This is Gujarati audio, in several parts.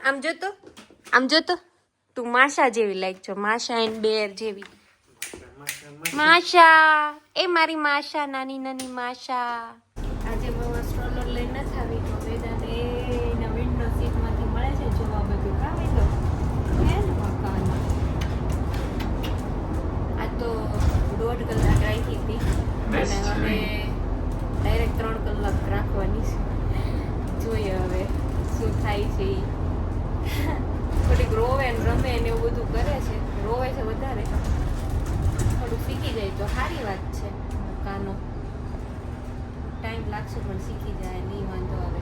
આમ જો તો તું માશા જેવી લાગ છો, માશા એન્ડ બેર જેવી. માશા, એ મારી માશા, નાની નાની માશા. આજે બહુ સ્ટ્રોલર લઈને નથી આવી તો વેદાને એના વિન્ડો સીટમાંથી મળે છે જોવા બધું કાવી લો હે ને મકાન. આ તો 1.5 કલાક રાખી હતી અને હવે ડાયરેક્ટ 3 કલાક રાખવાની છે. જોઈએ હવે શું થાય છે. થોડીક રોવે ને રમે ને એવું બધું કરે છે, રોવે છે વધારે. થોડુંક શીખી જાય તો સારી વાત છે. કાનો ટાઈમ લાગશે પણ શીખી જાય, નહીં વાંધો આવે.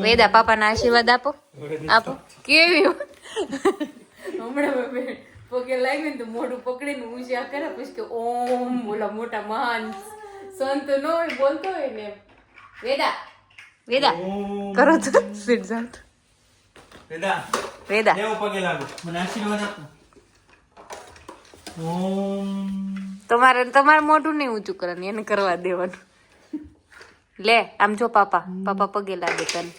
વેદા પાપાના આશીર્વાદ આપો. આપો. કેવી હમણાં પગે લાગ્યું ને તો મોઢું પકડીને ઊંચા કરે પછી કે ઓમ બોલા મોટા મહાન સંત નો હોય બોલતો હોય ને. વેદા વેદા કરો તો સીટ જાવ. વેદા વેદા લેવો પગે લાગો, મને આશીર્વાદ આપો. ઓમ. તમારે મોઢું નહીં ઊંચું કરવાનું, એને કરવા દેવાનું. લે આમ જો પાપા પગે લાગે તને.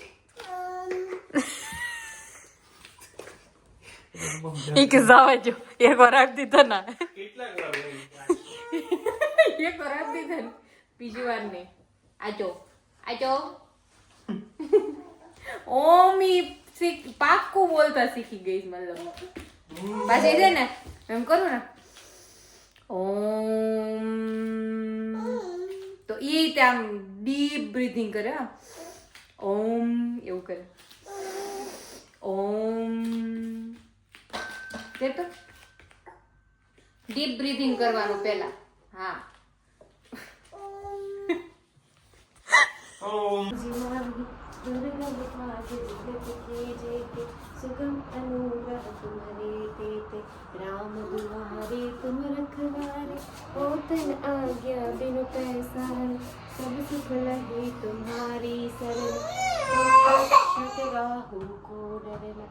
એક જવા જો, એક વાર આપી દીધો ને, એક વાર આપી દીધો ને, બીજી વાર નહીં. આજો ઓમી પાક્કું બોલતા શીખી ગઈ મતલબ. પાછી છે ને એમ કરું ને ઓમ તો એ રીતે આમ ડીપ બ્રીથિંગ કરે. ઓમ એવું કરે. ઓમ તે તો ડીપ બ્રીથિંગ કરવાનું પહેલા. હા ઓમ. सुगम अनुग्रह तुम्हारे देते राम दुआरे तुम रखवारे ओतन आज्ञा बिनु पैसारे सब सुख लगे तुम्हारी शरण शत राहु को डरना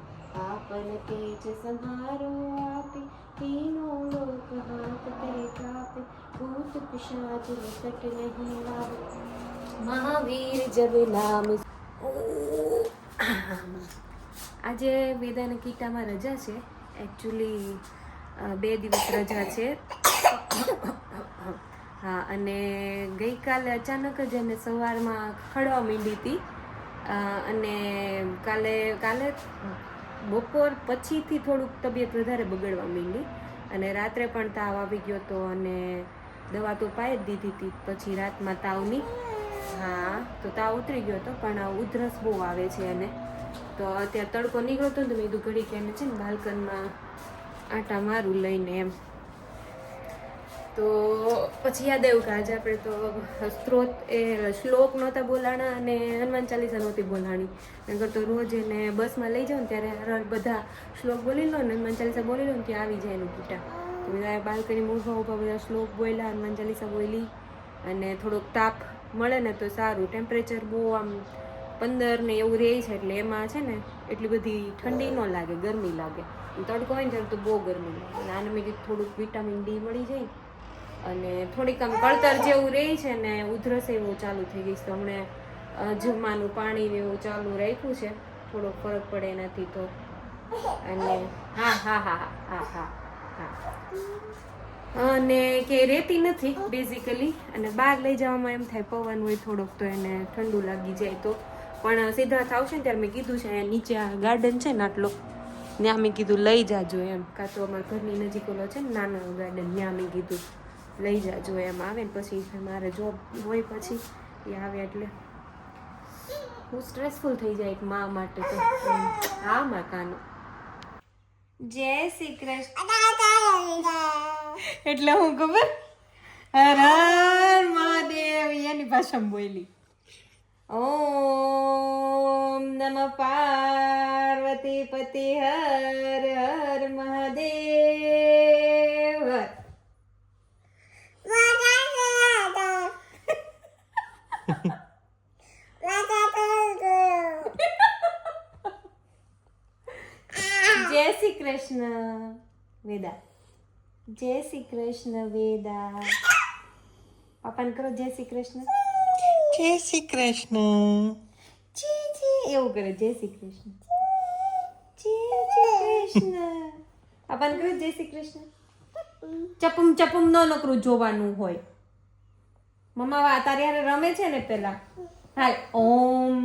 आपन तेज संहारो आपे तीनों लोक हाथ ते कापे भूत पिशाच निकट नहीं लावे महावीर जब नाम. આજે વેદાને કીટામાં રજા છે. એકચ્યુઅલી 2 દિવસ રજા છે. હા, અને ગઈકાલે અચાનક જ એને સવારમાં ખડવા માંડી હતી અને કાલે બપોર પછીથી થોડુંક તબિયત વધારે બગડવા માંડી અને રાત્રે પણ તાવ આવી ગયો હતો અને દવા તો પાઈ જ દીધી હતી. પછી રાતમાં તાવની હા તો તાવ ઉતરી ગયો હતો પણ ઉધરસ બહુ આવે છે અને તો અત્યારે તડકો નીકળતો ને તો મેં કીધું ઘડી કે એને છે ને બાલ્કનમાં આટા મારું લઈને એમ. તો પછી યાદ આવ્યું કે આજે આપણે તો શ્લોક નહોતા બોલાણા અને હનુમાન ચાલીસા નહોતી બોલાણી. નકર તો રોજ એને બસમાં લઈ જાઉં ને ત્યારે બધા શ્લોક બોલી લો ને હનુમાન ચાલીસા બોલી લો ને ત્યાં આવી જાય એનું કીટા. તો બધા બાલ્કની ઊભા બધા શ્લોક બોલ્યા, હનુમાન ચાલીસા બોલી અને થોડોક તાપ મળે ને તો સારું. ટેમ્પરેચર બહુ આમ 15 ને એવું રહે છે એટલે એમાં છે ને એટલી બધી ઠંડી ન લાગે, ગરમી લાગે. તડકો હોય ને ત્યારે તો બહુ ગરમી લાગે. અને આને મેં થોડુંક વિટામિન ડી મળી જાય અને થોડીક આમ કળતર જેવું રહે છે ને ઉધરસ એવું ચાલુ થઈ ગઈ છે. તો હમણાં જમવાનું પાણી એવું ચાલુ રાખ્યું છે, થોડોક ફરક પડે એનાથી તો. અને હા હા હા હા હા હા અને કે રહેતી નથી બેઝિકલી. અને બહાર લઈ જવામાં એમ થાય પવન હોય થોડોક તો એને ઠંડુ લાગી જાય તો. પણ સિદ્ધાર્થ આવશે ને ત્યારે મેં કીધું છે નીચે આ ગાર્ડન છે ને આટલો ત્યાં મેં કીધું લઈ જાજો એમ. કાં તો અમારા ઘરની નજીક ઓલો છે ને નાનો ગાર્ડન ત્યાં મેં કીધું લઈ જાજો એમ. આવે ને પછી મારે જોબ હોય પછી એ આવે એટલે બહુ સ્ટ્રેસફુલ થઈ જાય એક મા માટે તો. હા માં કાનો જય શ્રી કૃષ્ણ એટલે હું ખબર હર હર મહાદેવ એની ભાષામાં બોલી. ઓમ નમઃ પાર્વતી પતિ હર હર મહાદેવ. જય શ્રી કૃષ્ણ વેદા. જય શ્રી કૃષ્ણ વેદા. પાપાને કરો જય શ્રી કૃષ્ણ. જય શ્રી કૃષ્ણ. જી જી એવું કરે જય શ્રી કૃષ્ણ જય શ્રી કૃષ્ણ આપણને કહે જય શ્રી કૃષ્ણ ચપુમ ચપુમ ન નકરું જોવાનું હોય મમ્મા વા તારે હારે રમે છે ને પેલા હાલ ઓમ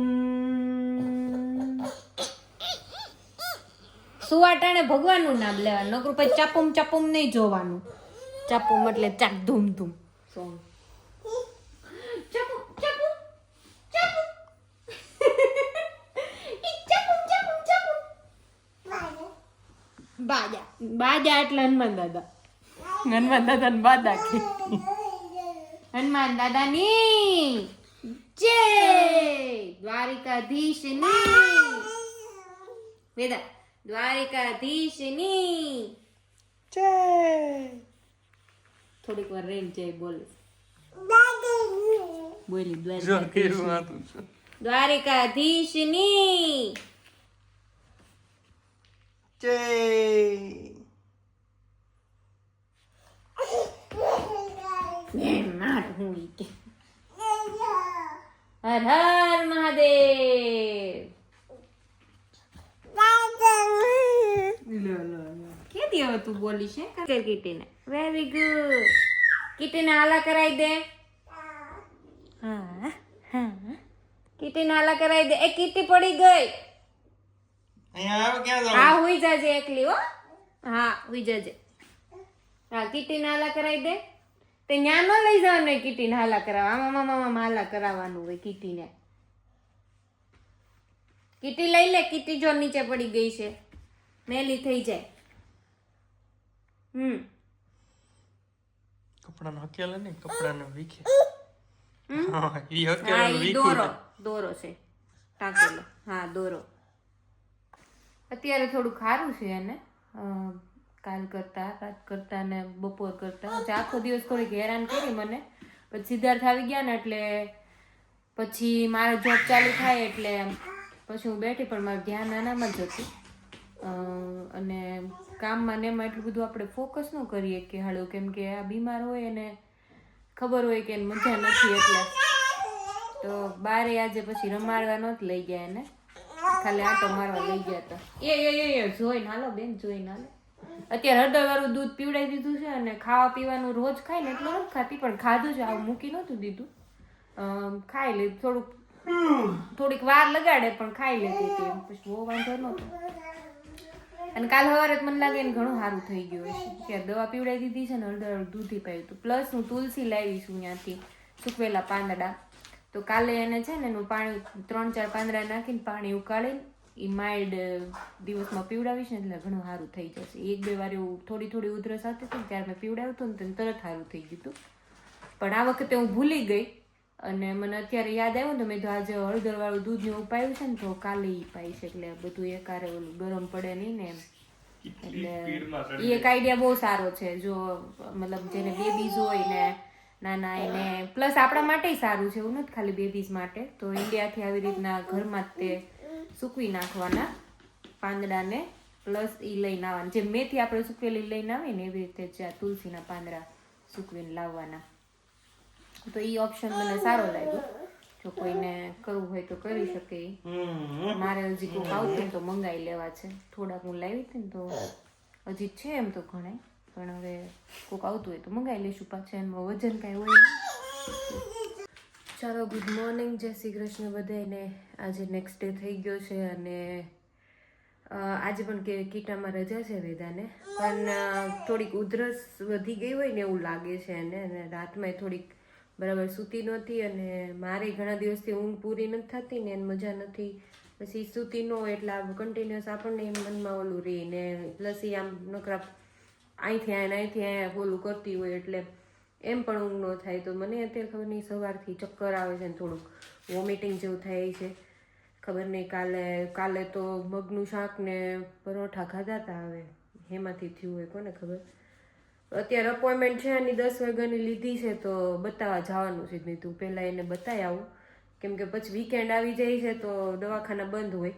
સુવાટાણે ભગવાનનું નામ લેવાનું નકરું પછી ચપુમ ચપુમ નહીં જોવાનું ચપુમ એટલે ચાક ધૂમ ધૂમ સોંગ ચપુમ ચપુમ ચપુમ બાજા બાજા એટલે હનુમાન દાદા ને બાદા કે હનુમાન દાદાની જય દ્વારિકાધીશની વેદા દ્વારિકાધીશની જય થોડીક વાર રેન જય બોલે બોલી દ્વારિકાધીશની જય હર હર મહાદેવ કેદી હવે તું બોલીશ હે કીટીને વેરી ગુડ કીટીને હાલા કરાઈ દે હા હા કીટીને હાલા કરાઈ દે એ કીટી પડી ગઈ અહીંયા આવે ક્યાં જાવ હા હુઈ જાજે એકલી હો હા હુઈ જાજે હા કીટીને હાલા કરાઈ દે તે ન્યા ન લઈ જવાનું હોય કીટીને હાલા કરાવવા આમાં હાલા કરાવવાનું હોય કીટીને કીટી લઈ લે કીટી જો નીચે પડી ગઈ છે મેલી થઈ જાય કપડાનો હકેલે ને કપડાનો વીખે હા ઈ હકેલે ઈ દોરો છે ટાંકેલો હા દોરો અત્યારે થોડું ખારું છે એને કાલ કરતા રાત કરતા ને બપોર કરતા આખો દિવસ થોડીક હેરાન કરી મને પછી સિદ્ધાર્થ આવી ગયા ને એટલે પછી મારો જોબ ચાલુ થાય એટલે પછી હું બેઠી પણ મારું ધ્યાન આનામાં જ હતું અને કામમાં ને એમાં એટલું બધું આપણે ફોકસ ન કરીએ કે હાલો કેમ કે આ બીમાર હોય અને ખબર હોય કે એને મજા નથી એટલે તો બારે આજે પછી રમાડવા નહોત લઈ ગયા એને ખાલી આંટો મારવા લઈ ગયા હતા એ જોઈને હાલો બેન જોઈને હાલો અત્યારે હળદરવાળું દૂધ પીવડાવી દીધું છે અને ખાવા પીવાનું રોજ ખાય ને એટલું નથી ખાતી પણ ખાધું છે આવું મૂકી નહોતું દીધું ખાઈ લે થોડીક વાર લગાડે પણ ખાઈ લેતી હતી પછી બહુ વાંધો નહોતો અને કાલ સવારે મને લાગે ને ઘણું સારું થઈ ગયું હશે ત્યારે દવા પીવડાવી દીધી છે ને હળદરવાળું દૂધ પાયું હતું પ્લસ હું તુલસી લાવી છું ત્યાંથી સૂકવેલા પાંદડા તો કાલે એને છે ને એનું પાણી 3-4 પાંદડા નાખીને પાણી ઉકાળીને એ માઇલ્ડ દિવસમાં પીવડાવીશ ને એટલે ઘણું સારું થઈ જશે 1-2 વાર એવું થોડી ઉધરસ હતી ને ત્યારે મેં પીવડાવ્યું હતું ને તરત સારું થઈ ગયું હતું પણ આ વખતે હું ભૂલી ગઈ અને મને અત્યારે યાદ આવ્યું ને મેં તો આજે હળદરવાળું દૂધ ને ઉપાયું છે ને તો કાલે ઈ પાઈશ એટલે બધું એકારે ઓલું ગરમ પડે નહીં ને એમ એટલે એ એક આઈડિયા બહુ સારો છે જો મતલબ જેને બેબીઝ હોય ને નાના એને પ્લસ આપણા માટે સારું છે એવું નથી ખાલી બેબીઝ માટે તો ઇન્ડિયાથી આવી રીતના ઘરમાં જ તે સૂકવી નાખવાના પાંદડાને પ્લસ એ લઈને આવવાના જે મેથી આપણે સૂકવેલી લઈને આવીએ ને એવી રીતે જ તુલસીના પાંદડા સૂકવીને લાવવાના તો એ ઓપ્શન મને સારો લાગ્યો જો કોઈને કરવું હોય તો કરી શકે મારે હજી કોઈક આવતું ને તો મંગાવી લેવા છે થોડાક હું લાવી હતી ને તો હજી છે એમ તો ઘણા પણ હવે કોઈક આવતું હોય તો મંગાવી લઈશું પાછા એમાં વજન કાંઈ હોય નહીં ચાલો ગુડ મોર્નિંગ જય શ્રી કૃષ્ણ બધાને આજે નેક્સ્ટ ડે થઈ ગયો છે અને આજે પણ કીટામાં રજા છે વેદાને પણ થોડીક ઉધરસ વધી ગઈ હોય ને એવું લાગે છે એને અને રાતમાં થોડીક બરાબર સૂતી નહોતી અને મારે ઘણા દિવસથી ઊંઘ પૂરી નથી થતી ને એને મજા નથી પછી સૂતી ન હોય એટલે કન્ટિન્યુઅસ આપણને એમ મનમાં ઓલું રહે ને પ્લસ એ આમ નકરા અહીંથી અહીંયા ઓલું કરતી હોય એટલે એમ પણ ઊંઘ ન થાય તો મને અત્યારે ખબર નહીં સવારથી ચક્કર આવે છે ને થોડુંક વોમિટિંગ જેવું થાય છે ખબર નહીં કાલે તો મગનું શાક ને પરોઠા ખાધા હતા હવે એમાંથી થયું હોય કોને ખબર અત્યારે અપોઇન્ટમેન્ટ છે એની 10 વાગ્યાની લીધી છે તો બતાવવા જવાનું છે નહીં તું પહેલાં એને બતાવી આવું કેમ કે પછી વીકેન્ડ આવી જાય છે તો દવાખાના બંધ હોય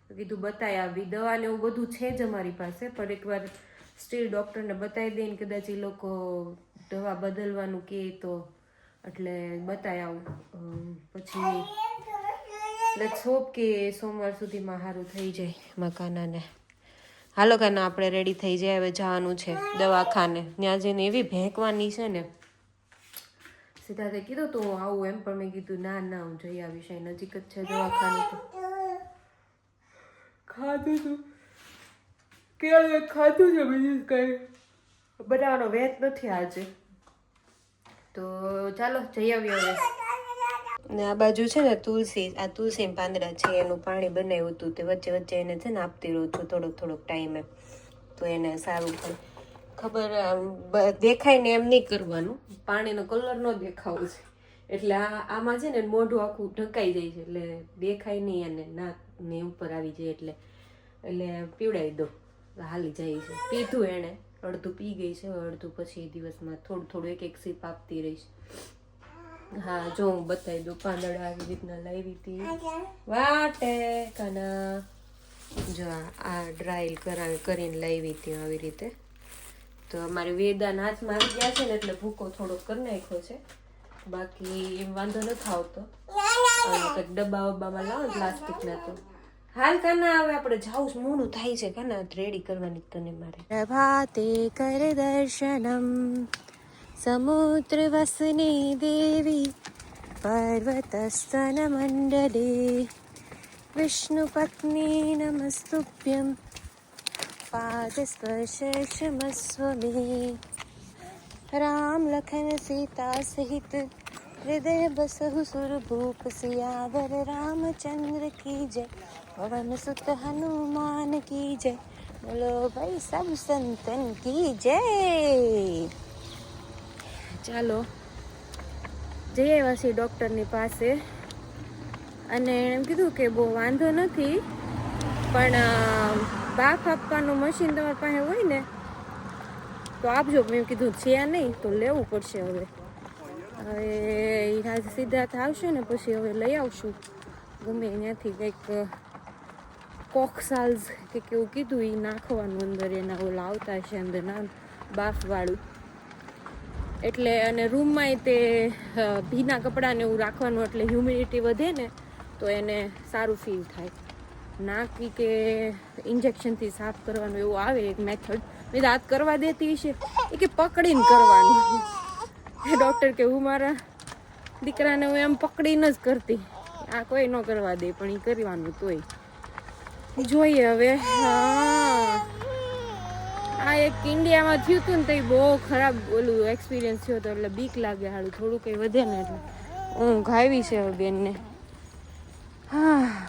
તો કીધું બતાવી આવી દવાને એવું બધું છે જ અમારી પાસે પણ એકવાર સ્ટીલ ડૉક્ટરને બતાવી દઈને કદાચ એ લોકો દવા બદલવાનું કહે તો એટલે બતાવી આવું પછી લેટ્સ હોપ કે સોમવાર સુધીમાં સારું થઈ જાય મકાનાને. હાલો કાના આપણે રેડી થઈ જાય, હવે જવાનું છે દવાખાને. ત્યાં જઈને એવી ભેંકવાની છે ને. સીધા તે કીધું તો હું આવું એમ, પણ મેં કીધું ના ના હું જઈ આવીશ, અહીં નજીક જ છે દવાખાનું. તો ખાધું તું ક્યારે ખાધું છે, બીજું કઈ બનાવવાનો વેત નથી આજે. તો ચાલો જઈ આવીએ હવે. ને આ બાજુ છે ને તુલસી, આ તુલસી પાંદડા છે એનું પાણી બનાવ્યું હતું, તે વચ્ચે વચ્ચે એને છે ને આપતી રહું છું થોડોક ટાઈમે, તો એને સારું થાય. ખબર દેખાય ને એમ નહીં કરવાનું, પાણીનો કલર ન દેખાવો છે, એટલે આમાં છે ને મોઢું આખું ઢંકાઈ જાય છે, એટલે દેખાય નહીં અને નાક ને ઉપર આવી જાય, એટલે પીવડાવી દો, હાલી જાય છે. પીધું એણે, અડધું પી ગઈ છે, અડધું પછી દિવસમાં થોડું એક સીપ આપતી રહીશ. હા જો હું બતાવી દઉં, પાંદડા આવી રીતના લાવી હતી વાટે કાના. જો આ ડ્રાય કરીને લાવી હતી આવી રીતે. તો અમારી વેદાના હાથમાં આવી ગયા છે ને એટલે ભૂકો થોડોક કરી નાખ્યો છે, બાકી એમ વાંધો નથી આવતો. કંઈક ડબ્બા વબ્બામાં લાવો ને પ્લાસ્ટિકના. તો હાલ કાના હવે આપણે જાઉં, મોડું થાય છે કાના, રેડી કરવાની તને મારે. પ્રભાતે કર દર્શનમ સમુદ્ર વસની દેવી પર્વતસ્તન મંડલે વિષ્ણુ પત્ની નમસ્તુભ્યમ पाद स्पर्श क्षमस्व में राम लखन सीता सहित हृदय बसहु सुर भूप सियावर रामचंद्र की जय पवन सुत हनुमान की जय बोलो भाई सब संतन की जय. ચાલો જઈએ વાસી ડૉક્ટરની પાસે, અને એમ કીધું કે બહુ વાંધો નથી, પણ બાફ આપવાનું મશીન તમારી પાસે હોય ને તો આપજો. મેં કીધું છે નહીં તો લેવું પડશે. હવે સિદ્ધાર્થ આવશે ને પછી હવે લઈ આવશું ગમે ત્યાંથી, કંઈક કોક્સાલ્સ કે કેવું કીધું એ નાખવાનું અંદર, એના ઓલા આવતા છે અંદર ના બાફવાળું. એટલે અને રૂમમાંય તે ભીના કપડાને એવું રાખવાનું, એટલે હ્યુમિડિટી વધે ને તો એને સારું ફીલ થાય. નાકી કે ઇન્જેક્શનથી સાફ કરવાનું એવું આવે એક મેથડ. મેં દાંત કરવા દેતી છે એ કે પકડીને કરવાનું. ડૉક્ટર કે હું મારા દીકરાને હું એમ પકડીને જ કરતી, આ કોઈ ન કરવા દે, પણ એ કરવાનું તોય જોઈએ હવે. હા આ એક ઇન્ડિયામાં થયું હતું ને તો એ બહુ ખરાબ ઓલું એક્સપિરિયન્સ થયો હતો, એટલે બીક લાગે હાલું થોડું કંઈ વધે ને એટલે ઊંઘ આવી છે હવે બેનને. હા